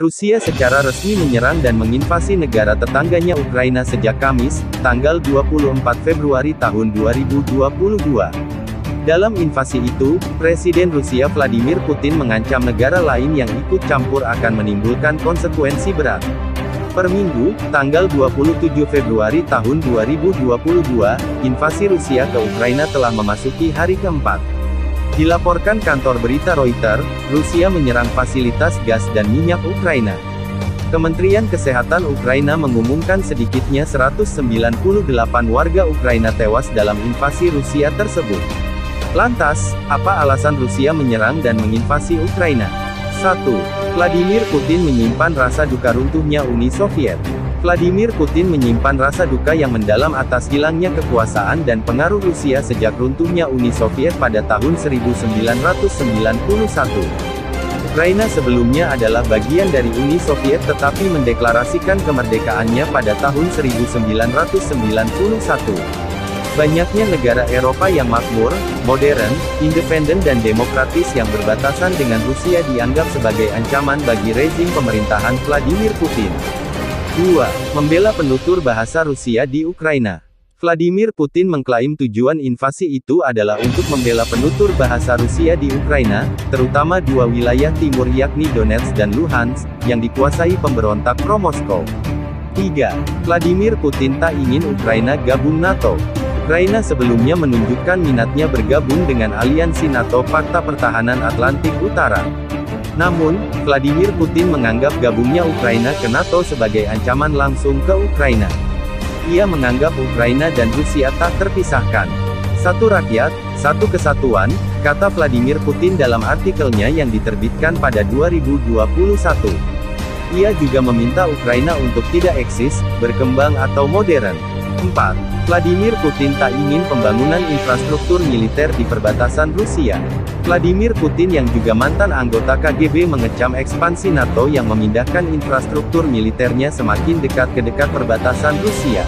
Rusia secara resmi menyerang dan menginvasi negara tetangganya Ukraina sejak Kamis, tanggal 24 Februari tahun 2022. Dalam invasi itu, Presiden Rusia Vladimir Putin mengancam negara lain yang ikut campur akan menimbulkan konsekuensi berat. Per Minggu, tanggal 27 Februari tahun 2022, invasi Rusia ke Ukraina telah memasuki hari keempat. Dilaporkan kantor berita Reuters, Rusia menyerang fasilitas gas dan minyak Ukraina. Kementerian Kesehatan Ukraina mengumumkan sedikitnya 198 warga Ukraina tewas dalam invasi Rusia tersebut. Lantas, apa alasan Rusia menyerang dan menginvasi Ukraina? 1. Vladimir Putin menyimpan rasa duka runtuhnya Uni Soviet. Vladimir Putin menyimpan rasa duka yang mendalam atas hilangnya kekuasaan dan pengaruh Rusia sejak runtuhnya Uni Soviet pada tahun 1991. Ukraina sebelumnya adalah bagian dari Uni Soviet tetapi mendeklarasikan kemerdekaannya pada tahun 1991. Banyaknya negara Eropa yang makmur, modern, independen dan demokratis yang berbatasan dengan Rusia dianggap sebagai ancaman bagi rezim pemerintahan Vladimir Putin. 2. Membela penutur bahasa Rusia di Ukraina. Vladimir Putin mengklaim tujuan invasi itu adalah untuk membela penutur bahasa Rusia di Ukraina, terutama dua wilayah timur yakni Donetsk dan Luhansk, yang dikuasai pemberontak pro-Moskow. 3. Vladimir Putin tak ingin Ukraina gabung NATO. Ukraina sebelumnya menunjukkan minatnya bergabung dengan aliansi NATO Fakta Pertahanan Atlantik Utara. Namun, Vladimir Putin menganggap gabungnya Ukraina ke NATO sebagai ancaman langsung ke Ukraina. Ia menganggap Ukraina dan Rusia tak terpisahkan. Satu rakyat, satu kesatuan, kata Vladimir Putin dalam artikelnya yang diterbitkan pada 2021. Ia juga meminta Ukraina untuk tidak eksis, berkembang atau modern. 4. Vladimir Putin tak ingin pembangunan infrastruktur militer di perbatasan Rusia. Vladimir Putin yang juga mantan anggota KGB mengecam ekspansi NATO yang memindahkan infrastruktur militernya semakin dekat ke dekat perbatasan Rusia.